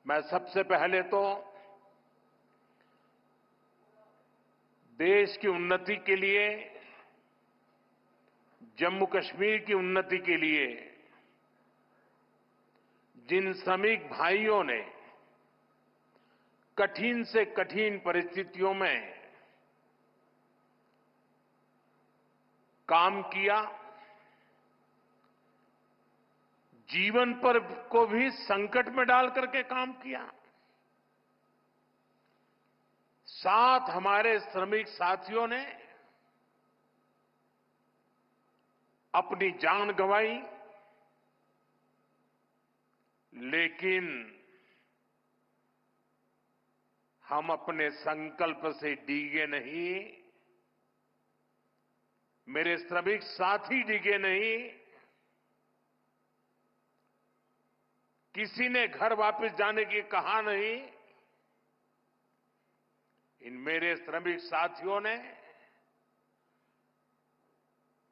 मैं सबसे पहले तो देश की उन्नति के लिए, जम्मू कश्मीर की उन्नति के लिए जिन श्रमिक भाइयों ने कठिन से कठिन परिस्थितियों में काम किया, जीवन पर को भी संकट में डाल करके काम किया, साथ हमारे श्रमिक साथियों ने अपनी जान गंवाई, लेकिन हम अपने संकल्प से डिगे नहीं, मेरे श्रमिक साथी डिगे नहीं। किसी ने घर वापस जाने की कहा नहीं। इन मेरे श्रमिक साथियों ने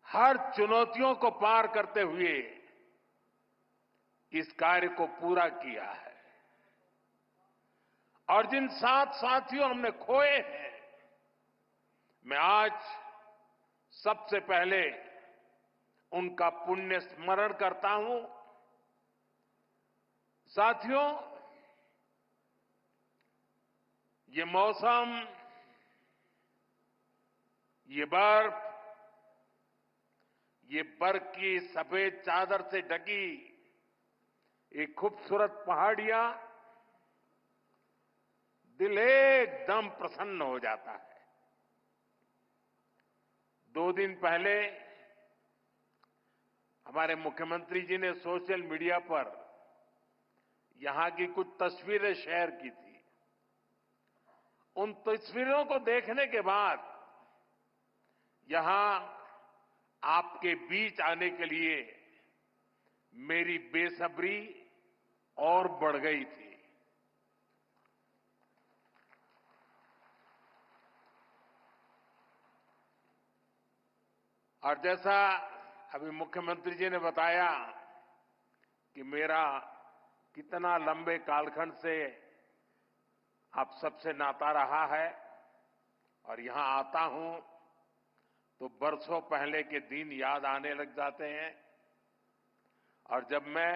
हर चुनौतियों को पार करते हुए इस कार्य को पूरा किया है। और जिन 7 साथियों हमने खोए हैं, मैं आज सबसे पहले उनका पुण्य स्मरण करता हूं। साथियों, ये मौसम, ये बर्फ, ये बर्फ की सफेद चादर से ढकी एक खूबसूरत पहाड़ियां दिल एकदम प्रसन्न हो जाता है। 2 दिन पहले हमारे मुख्यमंत्री जी ने सोशल मीडिया पर यहां की कुछ तस्वीरें शेयर की थी। उन तस्वीरों को देखने के बाद यहां आपके बीच आने के लिए मेरी बेसब्री और बढ़ गई थी। और जैसा अभी मुख्यमंत्री जी ने बताया कि मेरा कितना लंबे कालखंड से आप सबसे नाता रहा है, और यहां आता हूं तो बरसों पहले के दिन याद आने लग जाते हैं। और जब मैं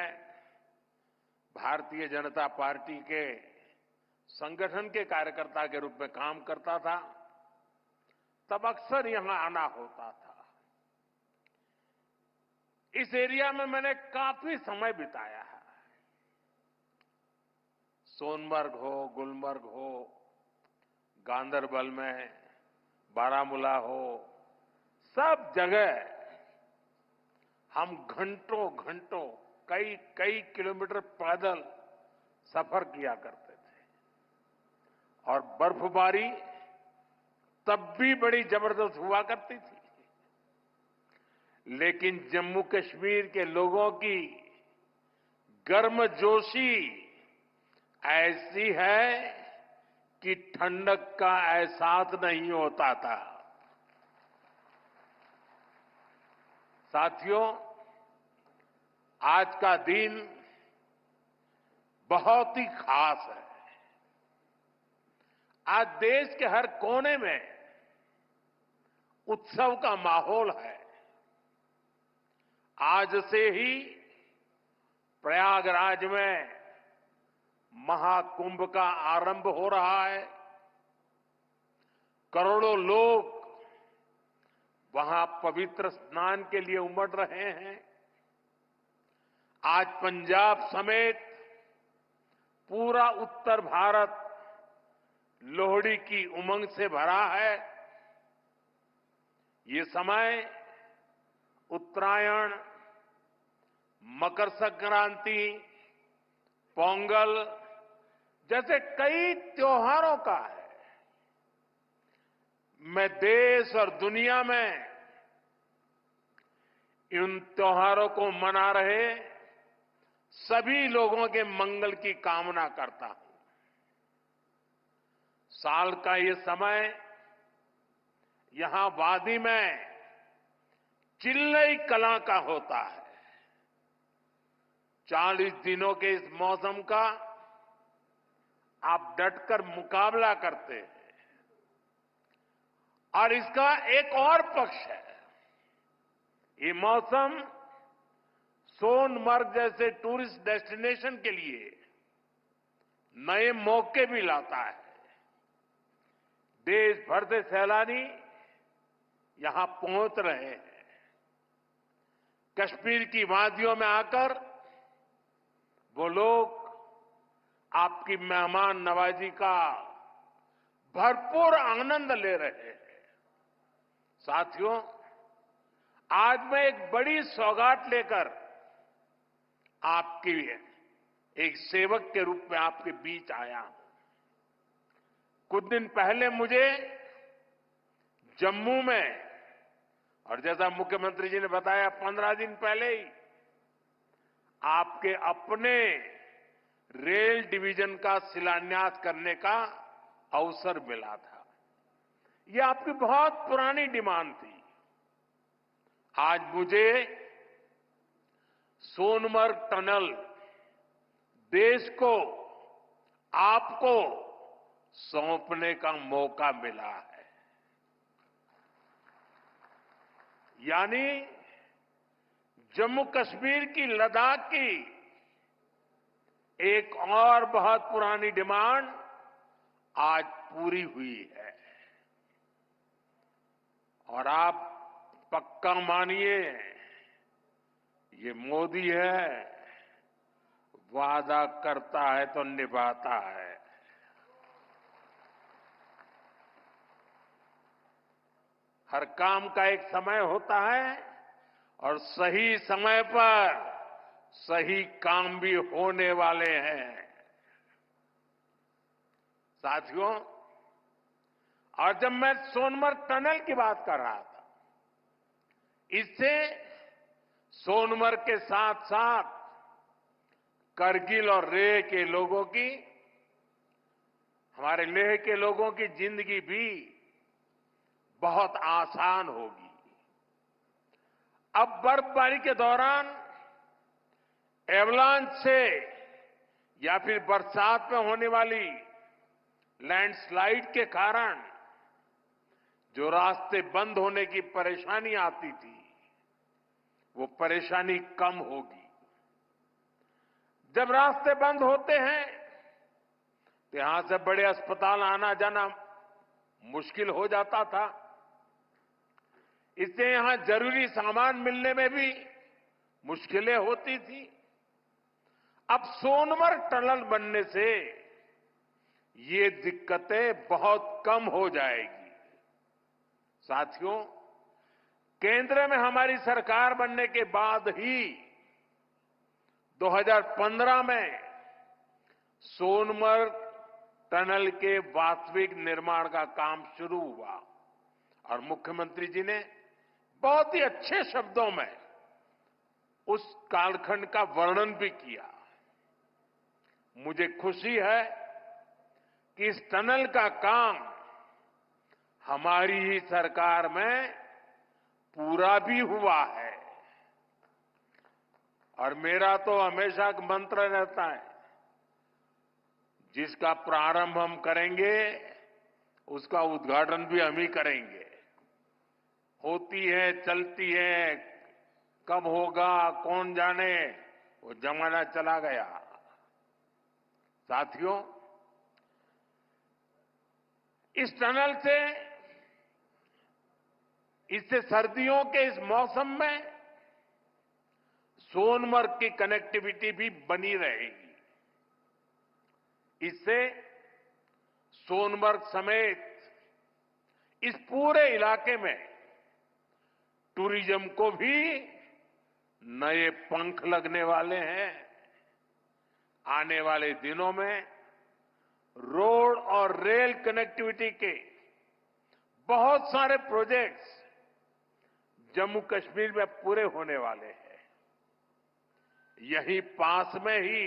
भारतीय जनता पार्टी के संगठन के कार्यकर्ता के रूप में काम करता था, तब अक्सर यहां आना होता था। इस एरिया में मैंने काफी समय बिताया है। सोनमर्ग हो, गुलमर्ग हो, गांदरबल में, बारामूला हो, सब जगह हम घंटों घंटों, कई कई किलोमीटर पैदल सफर किया करते थे। और बर्फबारी तब भी बड़ी जबरदस्त हुआ करती थी। लेकिन जम्मू कश्मीर के लोगों की गर्मजोशी ऐसी है कि ठंडक का एहसास नहीं होता था। साथियों, आज का दिन बहुत ही खास है। आज देश के हर कोने में उत्सव का माहौल है। आज से ही प्रयागराज में महाकुंभ का आरंभ हो रहा है। करोड़ों लोग वहां पवित्र स्नान के लिए उमड़ रहे हैं। आज पंजाब समेत पूरा उत्तर भारत लोहड़ी की उमंग से भरा है। ये समय उत्तरायण, मकर संक्रांति, पोंगल जैसे कई त्योहारों का है। मैं देश और दुनिया में इन त्योहारों को मना रहे सभी लोगों के मंगल की कामना करता हूं। साल का ये समय यहां वादी में चिल्लई कला का होता है। 40 दिनों के इस मौसम का आप डटकर मुकाबला करते हैं। और इसका एक और पक्ष है, ये मौसम सोनमर्ग जैसे टूरिस्ट डेस्टिनेशन के लिए नए मौके भी लाता है। देश भर से सैलानी यहां पहुंच रहे हैं। कश्मीर की वादियों में आकर वो लोग आपकी मेहमान नवाजी का भरपूर आनंद ले रहे हैं। साथियों, आज मैं एक बड़ी सौगात लेकर आपकी एक सेवक के रूप में आपके बीच आया हूं। कुछ दिन पहले मुझे जम्मू में, और जैसा मुख्यमंत्री जी ने बताया 15 दिन पहले ही आपके अपने रेल डिवीजन का शिलान्यास करने का अवसर मिला था। यह आपकी बहुत पुरानी डिमांड थी। आज मुझे सोनमर्ग टनल देश को, आपको सौंपने का मौका मिला है। यानी जम्मू कश्मीर की, लद्दाख की एक और बहुत पुरानी डिमांड आज पूरी हुई है। और आप पक्का मानिए, ये मोदी है, वादा करता है तो निभाता है। हर काम का एक समय होता है और सही समय पर सही काम भी होने वाले हैं। साथियों, और जब मैं सोनमर्ग टनल की बात कर रहा था, इससे सोनमर्ग के साथ साथ करगिल और लेह के लोगों की, हमारे लेह के लोगों की जिंदगी भी बहुत आसान होगी। अब बर्फबारी के दौरान एवलांच से या फिर बरसात में होने वाली लैंडस्लाइड के कारण जो रास्ते बंद होने की परेशानी आती थी, वो परेशानी कम होगी। जब रास्ते बंद होते हैं तो यहां से बड़े अस्पताल आना जाना मुश्किल हो जाता था। इससे यहां जरूरी सामान मिलने में भी मुश्किलें होती थी। अब सोनमर्ग टनल बनने से ये दिक्कतें बहुत कम हो जाएगी। साथियों, केंद्र में हमारी सरकार बनने के बाद ही 2015 में सोनमर्ग टनल के वास्तविक निर्माण का काम शुरू हुआ और मुख्यमंत्री जी ने बहुत ही अच्छे शब्दों में उस कालखंड का वर्णन भी किया। मुझे खुशी है कि इस टनल का काम हमारी ही सरकार में पूरा भी हुआ है। और मेरा तो हमेशा एक मंत्र रहता है, जिसका प्रारंभ हम करेंगे उसका उद्घाटन भी हम ही करेंगे। होती है, चलती है, कब होगा कौन जाने, वो जमाना चला गया। साथियों, इस टनल से, इससे सर्दियों के इस मौसम में सोनमर्ग की कनेक्टिविटी भी बनी रहेगी। इससे सोनमर्ग समेत इस पूरे इलाके में टूरिज्म को भी नए पंख लगने वाले हैं। आने वाले दिनों में रोड और रेल कनेक्टिविटी के बहुत सारे प्रोजेक्ट्स जम्मू कश्मीर में पूरे होने वाले हैं। यही पास में ही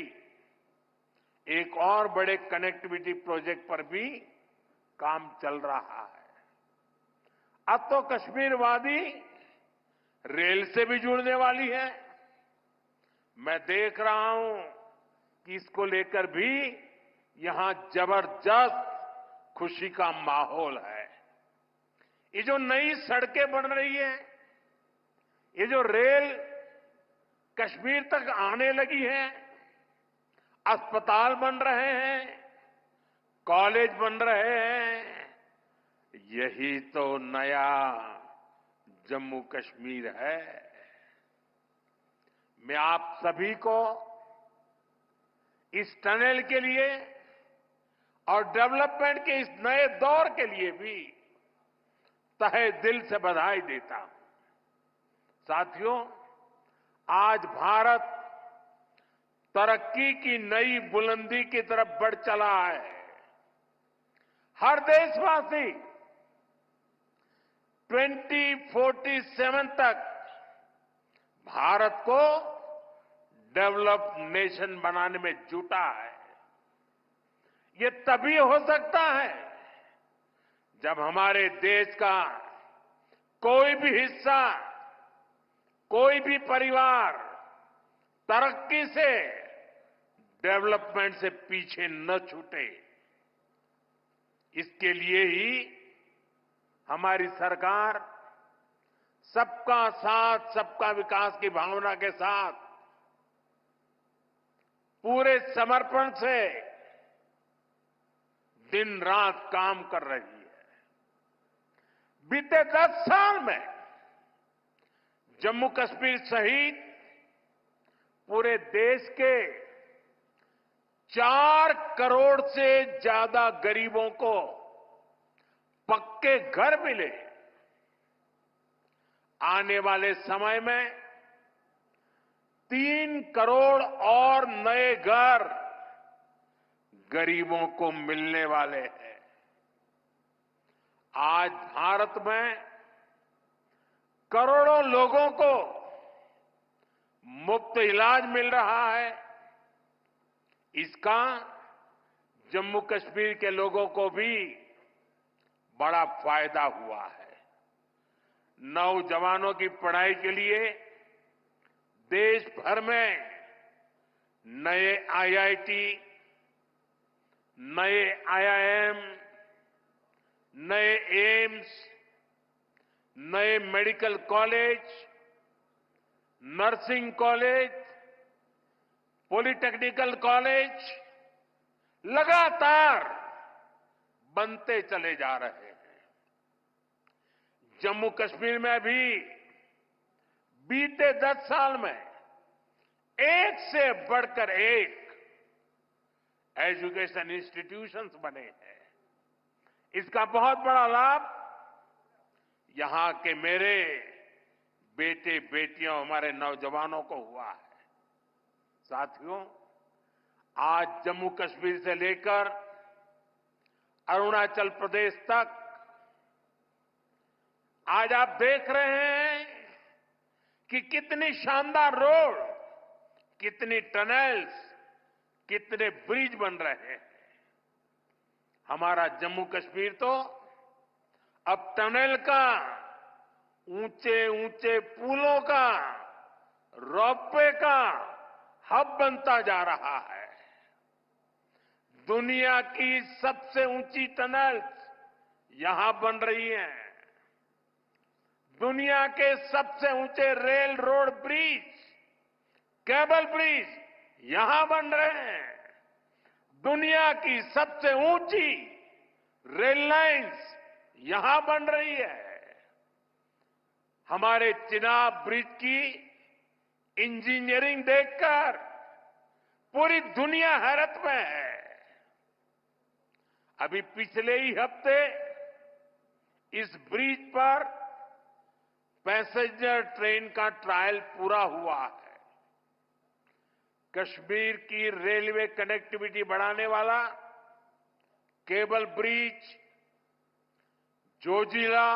एक और बड़े कनेक्टिविटी प्रोजेक्ट पर भी काम चल रहा है। अब तो कश्मीर वादी रेल से भी जुड़ने वाली है। मैं देख रहा हूं कि इसको लेकर भी यहां जबरदस्त खुशी का माहौल है। ये जो नई सड़कें बन रही है, ये जो रेल कश्मीर तक आने लगी है, अस्पताल बन रहे हैं, कॉलेज बन रहे हैं, यही तो नया जम्मू कश्मीर है। मैं आप सभी को इस टनल के लिए और डेवलपमेंट के इस नए दौर के लिए भी तहे दिल से बधाई देता हूं। साथियों, आज भारत तरक्की की नई बुलंदी की तरफ बढ़ चला है। हर देशवासी 2047 तक भारत को डेवलप्ड नेशन बनाने में जुटा है। ये तभी हो सकता है जब हमारे देश का कोई भी हिस्सा, कोई भी परिवार तरक्की से, डेवलपमेंट से पीछे न छूटे। इसके लिए ही हमारी सरकार सबका साथ, सबका विकास की भावना के साथ पूरे समर्पण से दिन रात काम कर रही है। बीते 10 साल में जम्मू कश्मीर सहित पूरे देश के 4 करोड़ से ज्यादा गरीबों को पक्के घर मिले। आने वाले समय में 3 करोड़ और नए घर गरीबों को मिलने वाले हैं। आज भारत में करोड़ों लोगों को मुफ्त इलाज मिल रहा है। इसका जम्मू कश्मीर के लोगों को भी बड़ा फायदा हुआ है। नौजवानों की पढ़ाई के लिए देश भर में नए आईआईटी, नए आईआईएम, नए एम्स, नए medical college, nursing college, polytechnical college लगातार बनते चले जा रहे हैं। जम्मू कश्मीर में भी बीते 10 साल में एक से बढ़कर एक एजुकेशन इंस्टीट्यूशंस बने हैं। इसका बहुत बड़ा लाभ यहां के मेरे बेटे बेटियों, हमारे नौजवानों को हुआ है। साथियों, आज जम्मू कश्मीर से लेकर अरुणाचल प्रदेश तक आज आप देख रहे हैं कि कितनी शानदार रोड, कितनी टनल्स, कितने ब्रिज बन रहे हैं। हमारा जम्मू कश्मीर तो अब टनल का, ऊंचे ऊंचे पुलों का, रोपवे का हब बनता जा रहा है। दुनिया की सबसे ऊंची टनल्स यहां बन रही हैं। दुनिया के सबसे ऊंचे rail road bridge, cable bridge यहां बन रहे हैं। दुनिया की सबसे ऊंची रेल लाइंस यहां बन रही है। हमारे चिनाब ब्रिज की इंजीनियरिंग देखकर पूरी दुनिया हैरत में है। अभी पिछले ही हफ्ते इस ब्रिज पर पैसेंजर ट्रेन का ट्रायल पूरा हुआ है। कश्मीर की रेलवे कनेक्टिविटी बढ़ाने वाला केबल ब्रिज, जोजिला,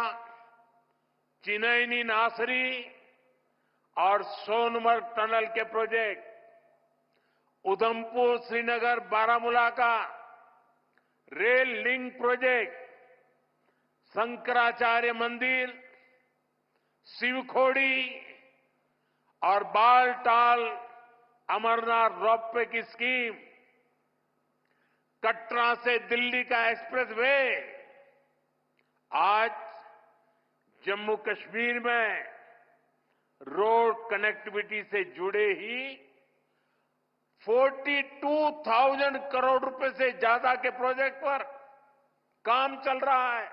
चिनैनी नासरी और सोनमर्ग टनल के प्रोजेक्ट, उधमपुर श्रीनगर बारामूला का रेल लिंक प्रोजेक्ट, शंकराचार्य मंदिर, शिवखोड़ी और बालटाल अमरनाथ रोपवे की स्कीम, कटरा से दिल्ली का एक्सप्रेसवे आज जम्मू कश्मीर में रोड कनेक्टिविटी से जुड़े ही 42,000 करोड़ रुपए से ज्यादा के प्रोजेक्ट पर काम चल रहा है।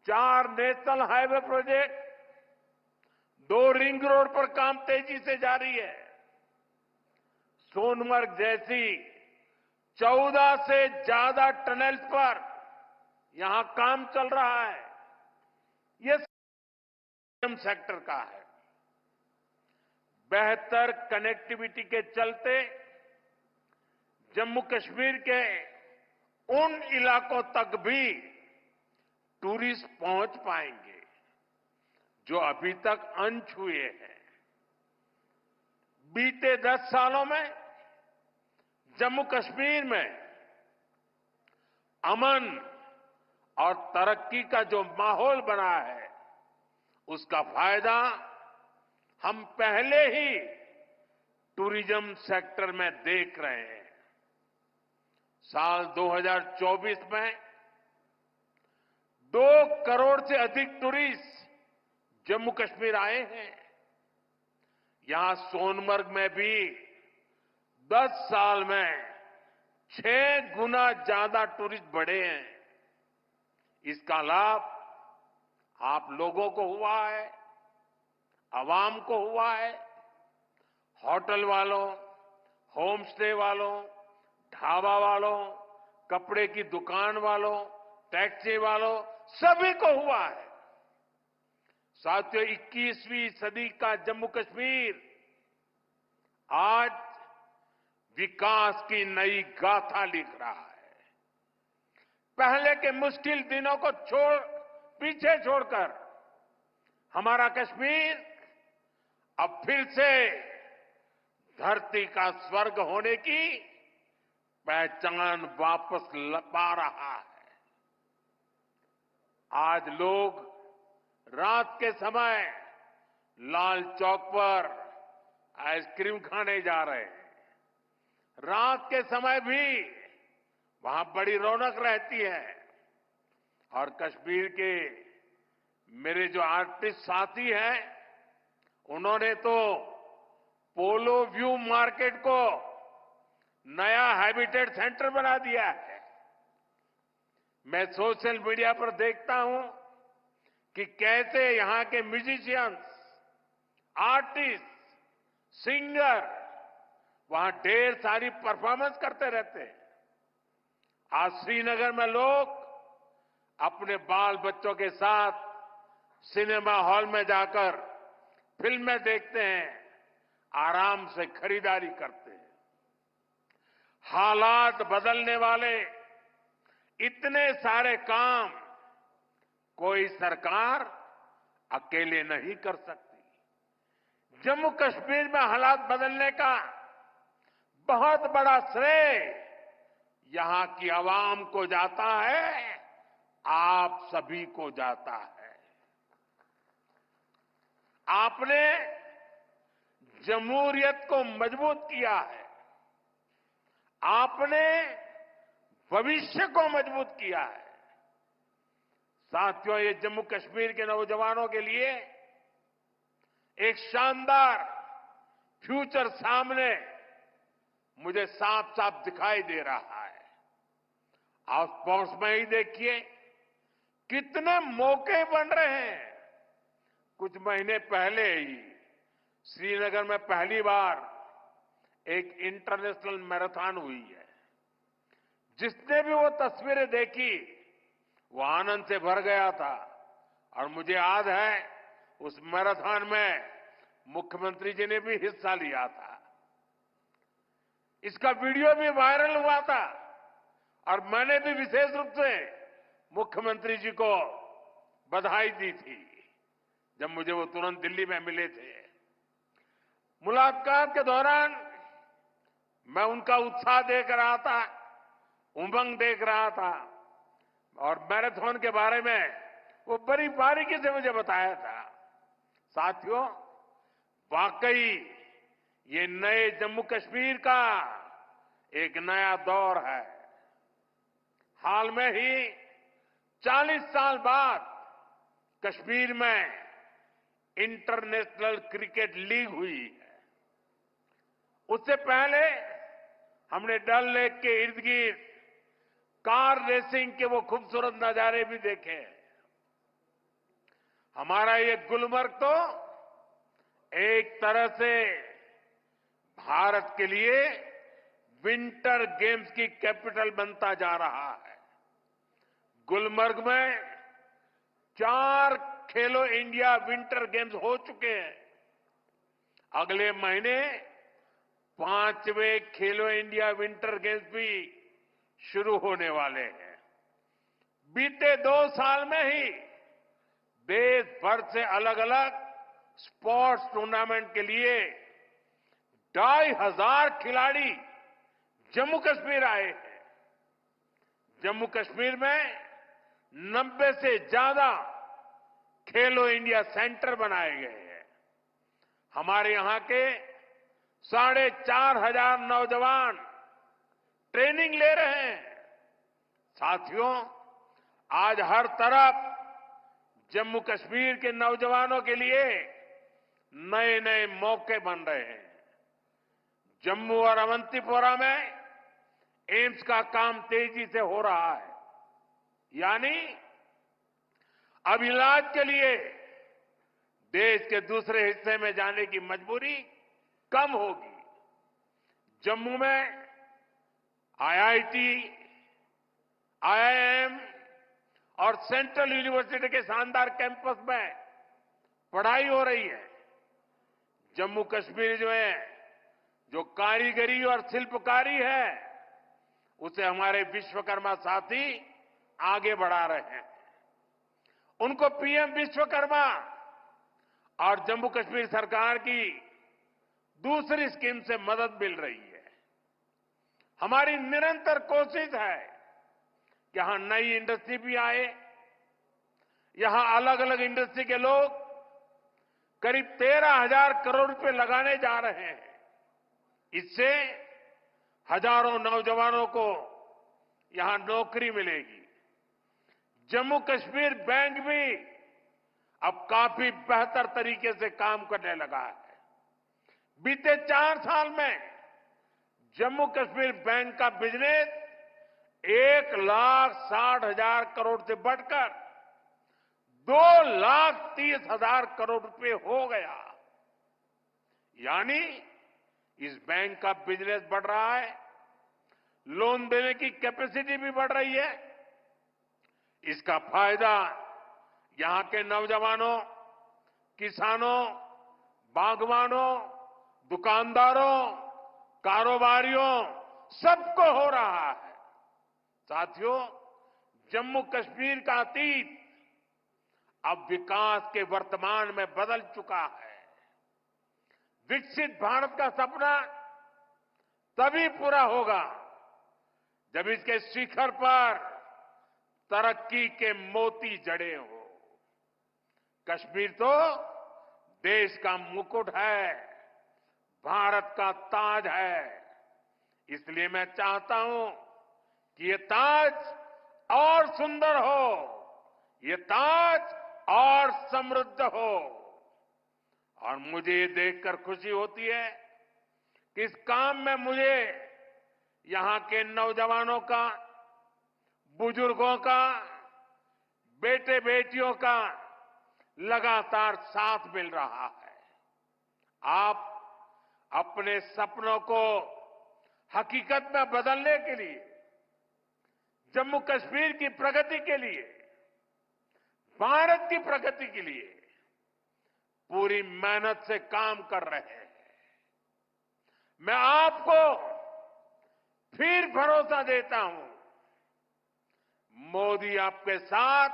4 national highway project, 2 ring road पर काम तेजी से जारी है। सोनमर्ग जैसी 14 से ज्यादा टनल्स पर यहां काम चल रहा है। ये सेक्टर का है। बेहतर कनेक्टिविटी के चलते जम्मू कश्मीर के उन इलाकों तक भी टूरिस्ट पहुंच पाएंगे जो अभी तक अनछुए हैं। बीते 10 सालों में जम्मू कश्मीर में अमन और तरक्की का जो माहौल बना है, उसका फायदा हम पहले ही टूरिज्म सेक्टर में देख रहे हैं। साल 2024 में 2 करोड़ से अधिक टूरिस्ट जम्मू कश्मीर आए हैं। यहां सोनमर्ग में भी 10 साल में 6 गुना ज्यादा टूरिस्ट बढ़े हैं। इसका लाभ आप लोगों को हुआ है, आवाम को हुआ है। होटल वालों, होम स्टे वालों, ढाबा वालों, कपड़े की दुकान वालों, टैक्सी वालों, सभी को हुआ है। साथियों, 21वीं सदी का जम्मू कश्मीर आज विकास की नई गाथा लिख रहा है। पहले के मुश्किल दिनों को पीछे छोड़कर हमारा कश्मीर अब फिर से धरती का स्वर्ग होने की पहचान वापस पा रहा है। आज लोग रात के समय लाल चौक पर आइसक्रीम खाने जा रहे हैं। रात के समय भी वहां बड़ी रौनक रहती है। और कश्मीर के मेरे जो आर्टिस्ट साथी हैं, उन्होंने तो पोलो व्यू मार्केट को नया हैबिटेट सेंटर बना दिया है। मैं सोशल मीडिया पर देखता हूं कि कैसे यहां के म्यूजिशियंस, आर्टिस्ट, सिंगर वहां ढेर सारी परफॉर्मेंस करते रहते हैं। आज श्रीनगर में लोग अपने बाल बच्चों के साथ सिनेमा हॉल में जाकर फिल्में देखते हैं, आराम से खरीदारी करते हैं। हालात बदलने वाले इतने सारे काम कोई सरकार अकेले नहीं कर सकती। जम्मू कश्मीर में हालात बदलने का बहुत बड़ा श्रेय यहां की आवाम को जाता है, आप सभी को जाता है। आपने जमहूरियत को मजबूत किया है। आपने भविष्य को मजबूत किया है। साथियों, ये जम्मू कश्मीर के नौजवानों के लिए एक शानदार फ्यूचर सामने मुझे साफ साफ दिखाई दे रहा है। आप स्पोर्ट्स में ही देखिए कितने मौके बन रहे हैं। कुछ महीने पहले ही श्रीनगर में पहली बार एक इंटरनेशनल मैराथन हुई है। जिसने भी वो तस्वीरें देखी वो आनंद से भर गया था। और मुझे याद है उस मैराथन में मुख्यमंत्री जी ने भी हिस्सा लिया था। इसका वीडियो भी वायरल हुआ था और मैंने भी विशेष रूप से मुख्यमंत्री जी को बधाई दी थी जब मुझे वो तुरंत दिल्ली में मिले थे। मुलाकात के दौरान मैं उनका उत्साह देख रहा था, उमंग देख रहा था और मैराथन के बारे में वो बड़ी बारीकी से मुझे बताया था। साथियों, वाकई ये नए जम्मू कश्मीर का एक नया दौर है। हाल में ही 40 साल बाद कश्मीर में इंटरनेशनल क्रिकेट लीग हुई है। उससे पहले हमने डल लेक के इर्द गिर्द कार रेसिंग के वो खूबसूरत नजारे भी देखे हैं। हमारा ये गुलमर्ग तो एक तरह से भारत के लिए विंटर गेम्स की कैपिटल बनता जा रहा है। गुलमर्ग में 4 खेलो इंडिया विंटर गेम्स हो चुके हैं। अगले महीने 5वें खेलो इंडिया विंटर गेम्स भी शुरू होने वाले हैं। बीते 2 साल में ही देश भर से अलग अलग स्पोर्ट्स टूर्नामेंट के लिए 2,500 खिलाड़ी जम्मू कश्मीर आए हैं। जम्मू कश्मीर में 90 से ज्यादा खेलो इंडिया सेंटर बनाए गए हैं। हमारे यहां के 4,500 नौजवान ट्रेनिंग ले रहे हैं। साथियों, आज हर तरफ जम्मू कश्मीर के नौजवानों के लिए नए नए मौके बन रहे हैं। जम्मू और अवंतीपोरा में एम्स का काम तेजी से हो रहा है, यानी अब इलाज के लिए देश के दूसरे हिस्से में जाने की मजबूरी कम होगी। जम्मू में आईआईटी, आईआईएम और सेंट्रल यूनिवर्सिटी के शानदार कैंपस में पढ़ाई हो रही है। जम्मू कश्मीर में जो कारीगरी और शिल्पकारी है, उसे हमारे विश्वकर्मा साथी आगे बढ़ा रहे हैं। उनको पीएम विश्वकर्मा और जम्मू कश्मीर सरकार की दूसरी स्कीम से मदद मिल रही है। हमारी निरंतर कोशिश है कि यहां नई इंडस्ट्री भी आए। यहां अलग अलग इंडस्ट्री के लोग करीब 13,000 करोड़ रुपए लगाने जा रहे हैं। इससे हजारों नौजवानों को यहां नौकरी मिलेगी। जम्मू कश्मीर बैंक भी अब काफी बेहतर तरीके से काम करने लगा है। बीते 4 साल में जम्मू कश्मीर बैंक का बिजनेस 1,60,000 करोड़ से बढ़कर 2,30,000 करोड़ रुपए हो गया। यानी इस बैंक का बिजनेस बढ़ रहा है, लोन देने की कैपेसिटी भी बढ़ रही है। इसका फायदा यहां के नौजवानों, किसानों, बागवानों, दुकानदारों, कारोबारियों सबको हो रहा है। साथियों, जम्मू कश्मीर का अतीत अब विकास के वर्तमान में बदल चुका है। विकसित भारत का सपना तभी पूरा होगा जब इसके शिखर पर तरक्की के मोती जड़े हो। कश्मीर तो देश का मुकुट है, भारत का ताज है। इसलिए मैं चाहता हूं कि ये ताज और सुंदर हो, ये ताज और समृद्ध हो। और मुझे ये देखकर खुशी होती है कि इस काम में मुझे यहां के नौजवानों का, बुजुर्गों का, बेटे बेटियों का लगातार साथ मिल रहा है। आप अपने सपनों को हकीकत में बदलने के लिए, जम्मू कश्मीर की प्रगति के लिए, भारत की प्रगति के लिए पूरी मेहनत से काम कर रहे हैं। मैं आपको फिर भरोसा देता हूं, मोदी आपके साथ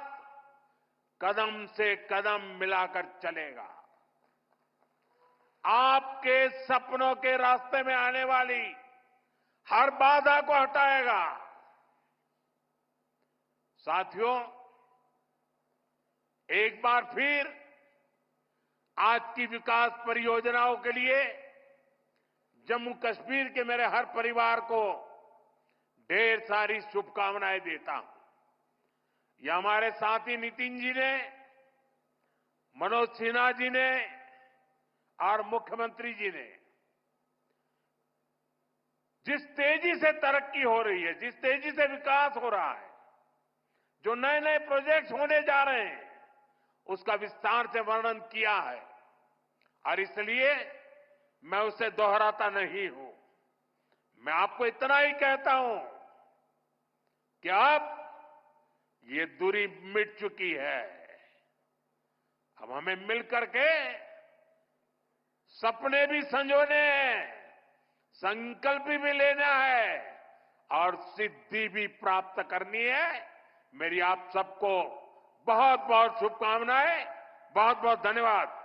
कदम से कदम मिलाकर चलेगा। आपके सपनों के रास्ते में आने वाली हर बाधा को हटाएगा। साथियों, एक बार फिर आज की विकास परियोजनाओं के लिए जम्मू कश्मीर के मेरे हर परिवार को ढेर सारी शुभकामनाएं देता हूं। ये हमारे साथी नितिन जी ने, मनोज सिन्हा जी ने और मुख्यमंत्री जी ने जिस तेजी से तरक्की हो रही है, जिस तेजी से विकास हो रहा है, जो नए नए प्रोजेक्ट्स होने जा रहे हैं, उसका विस्तार से वर्णन किया है और इसलिए मैं उसे दोहराता नहीं हूं। मैं आपको इतना ही कहता हूं कि अब ये दूरी मिट चुकी है। अब हमें मिलकर के सपने भी संजोने हैं, संकल्प भी लेना है और सिद्धि भी प्राप्त करनी है। मेरी आप सबको बहुत बहुत शुभकामनाएं, बहुत बहुत धन्यवाद।